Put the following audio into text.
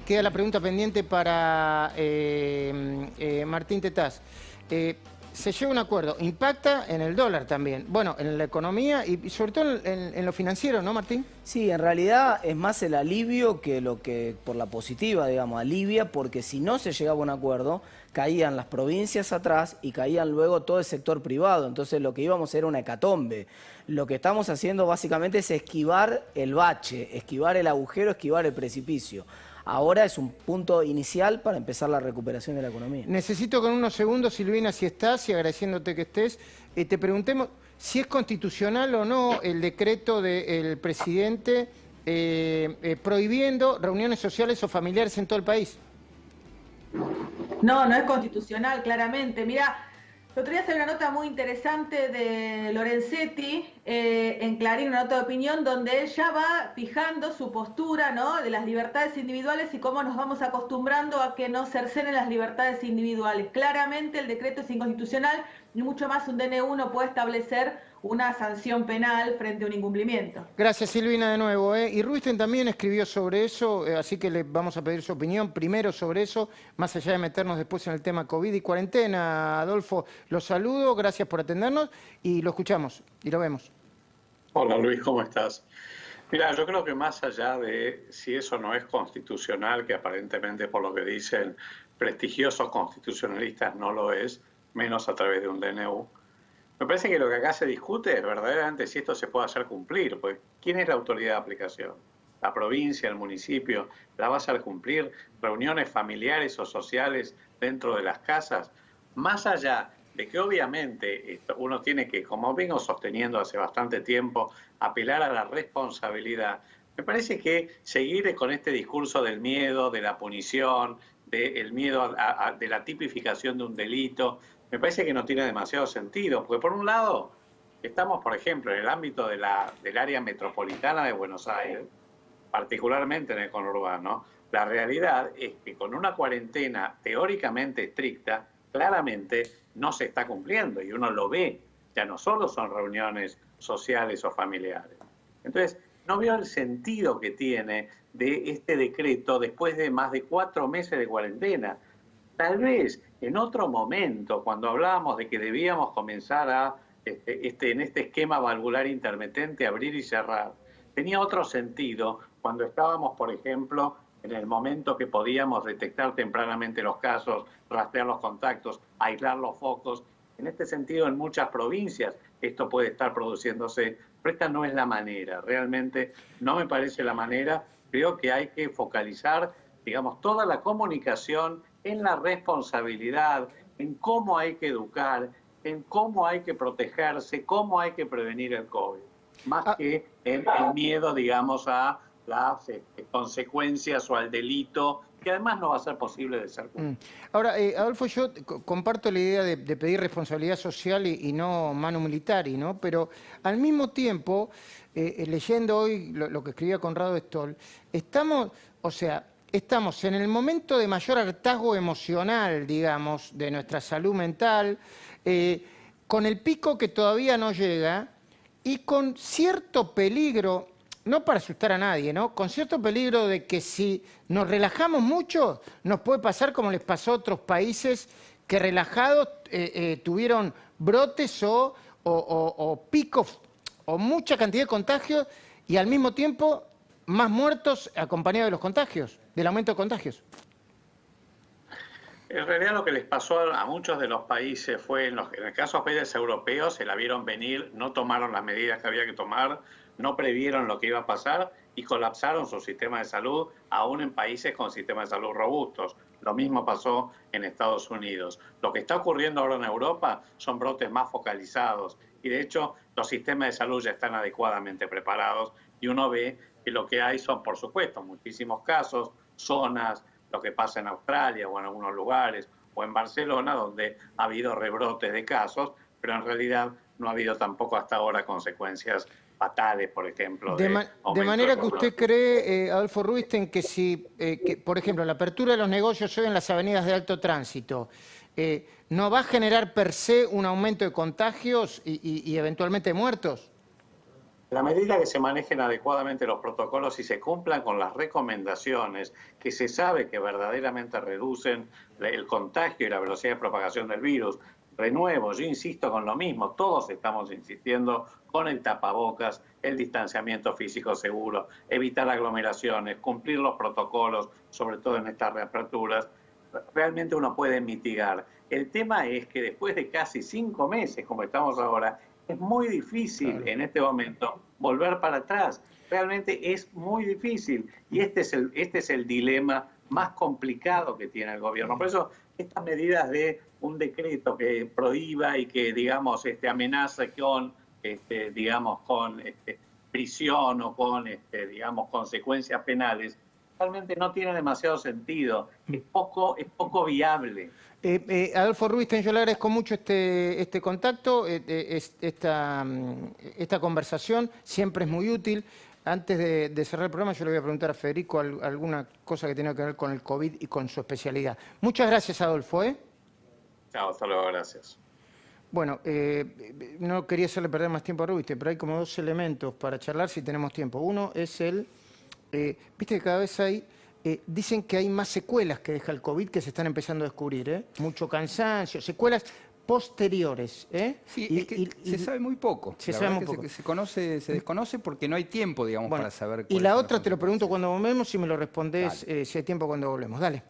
queda la pregunta pendiente para Martín Tetaz. Se llega a un acuerdo, impacta en el dólar también, bueno, en la economía y sobre todo en lo financiero, ¿no, Martín? Sí, en realidad es más el alivio que lo que, por la positiva, digamos, alivia, porque si no se llegaba a un acuerdo, caían las provincias atrás y caían luego todo el sector privado, entonces lo que íbamos era una hecatombe. Lo que estamos haciendo básicamente es esquivar el bache, esquivar el agujero, esquivar el precipicio. Ahora es un punto inicial para empezar la recuperación de la economía. Necesito con unos segundos, Silvina, si estás y agradeciéndote que estés, te preguntemos si es constitucional o no el decreto del presidente prohibiendo reuniones sociales o familiares en todo el país. No, no es constitucional, claramente. Mirá, el otro día salió una nota muy interesante de Lorenzetti en Clarín, una nota de opinión, donde él ya va fijando su postura, ¿no?, de las libertades individuales y cómo nos vamos acostumbrando a que no cercenen las libertades individuales. Claramente el decreto es inconstitucional y mucho más un DNU no puede establecer una sanción penal frente a un incumplimiento. Gracias, Silvina, de nuevo. Y Rubinstein también escribió sobre eso, así que le vamos a pedir su opinión primero sobre eso, más allá de meternos después en el tema COVID y cuarentena. Adolfo, los saludo, gracias por atendernos y lo escuchamos y lo vemos. Hola Luis, ¿cómo estás? Mira, yo creo que más allá de si eso no es constitucional, que aparentemente por lo que dicen prestigiosos constitucionalistas no lo es, menos a través de un DNU, me parece que lo que acá se discute es verdaderamente si esto se puede hacer cumplir, porque ¿quién es la autoridad de aplicación? La provincia, el municipio, ¿la va a hacer cumplir? ¿Reuniones familiares o sociales dentro de las casas? Más allá de que obviamente uno tiene que, como vengo sosteniendo hace bastante tiempo, apelar a la responsabilidad, me parece que seguir con este discurso del miedo, de la punición, del miedo de la tipificación de un delito, me parece que no tiene demasiado sentido, porque por un lado estamos, por ejemplo, en el ámbito del área metropolitana de Buenos Aires, particularmente en el conurbano, la realidad es que con una cuarentena teóricamente estricta, claramente no se está cumpliendo y uno lo ve, ya no solo son reuniones sociales o familiares. Entonces, no veo el sentido que tiene de este decreto después de más de 4 meses de cuarentena. Tal vez en otro momento, cuando hablábamos de que debíamos comenzar a, en este esquema valvular intermitente, abrir y cerrar, tenía otro sentido cuando estábamos, por ejemplo, en el momento que podíamos detectar tempranamente los casos, rastrear los contactos, aislar los focos. En este sentido, en muchas provincias esto puede estar produciéndose, pero esta no es la manera. Realmente no me parece la manera. Creo que hay que focalizar, digamos, toda la comunicación en la responsabilidad, en cómo hay que educar, en cómo hay que protegerse, cómo hay que prevenir el COVID, más que el miedo, digamos, a las consecuencias o al delito, que además no va a ser posible de ser. Ahora, Adolfo, yo comparto la idea de pedir responsabilidad social y no manu militari, ¿no? Pero al mismo tiempo, leyendo hoy lo que escribía Conrado Stoll, estamos en el momento de mayor hartazgo emocional, digamos, de nuestra salud mental, con el pico que todavía no llega y con cierto peligro, no para asustar a nadie, ¿no?, con cierto peligro de que si nos relajamos mucho, nos puede pasar como les pasó a otros países que relajados tuvieron brotes o picos o mucha cantidad de contagios y al mismo tiempo más muertos acompañados de los contagios, del aumento de contagios. En realidad lo que les pasó a muchos de los países fue, en el caso de los países europeos, se la vieron venir, no tomaron las medidas que había que tomar, no previeron lo que iba a pasar y colapsaron su sistema de salud, aún en países con sistemas de salud robustos. Lo mismo pasó en Estados Unidos. Lo que está ocurriendo ahora en Europa son brotes más focalizados y de hecho los sistemas de salud ya están adecuadamente preparados y uno ve que lo que hay son, por supuesto, muchísimos casos, zonas, lo que pasa en Australia o en algunos lugares, o en Barcelona, donde ha habido rebrotes de casos, pero en realidad no ha habido tampoco hasta ahora consecuencias fatales, por ejemplo. De manera que usted cree, Adolfo Rubinstein, que si, por ejemplo, la apertura de los negocios hoy en las avenidas de alto tránsito, ¿no va a generar per se un aumento de contagios y eventualmente muertos? En la medida que se manejen adecuadamente los protocolos y se cumplan con las recomendaciones que se sabe que verdaderamente reducen el contagio y la velocidad de propagación del virus, renuevo, yo insisto con lo mismo, todos estamos insistiendo con el tapabocas, el distanciamiento físico seguro, evitar aglomeraciones, cumplir los protocolos, sobre todo en estas reaperturas, realmente uno puede mitigar. El tema es que después de casi 5 meses, como estamos ahora, es muy difícil en este momento volver para atrás. Realmente es muy difícil. Y este es el dilema más complicado que tiene el gobierno. Por eso, estas medidas de un decreto que prohíba y que, digamos, amenace con, digamos, con prisión o con, digamos, consecuencias penales, realmente no tiene demasiado sentido. Es poco viable. Adolfo Rubinstein, yo le agradezco mucho este contacto, esta conversación, siempre es muy útil. Antes de cerrar el programa, yo le voy a preguntar a Federico alguna cosa que tenga que ver con el COVID y con su especialidad. Muchas gracias, Adolfo. Chao, hasta luego, gracias. Bueno, no quería hacerle perder más tiempo a Rubinstein, pero hay como 2 elementos para charlar si tenemos tiempo. Uno es viste que cada vez dicen que hay más secuelas que deja el COVID que se están empezando a descubrir, Mucho cansancio, secuelas posteriores, Sí, es que se sabe muy poco. Se sabe muy poco. Se desconoce porque no hay tiempo, digamos, para saber. Y la otra te lo pregunto cuando volvemos y me lo respondés si hay tiempo cuando volvemos. Dale.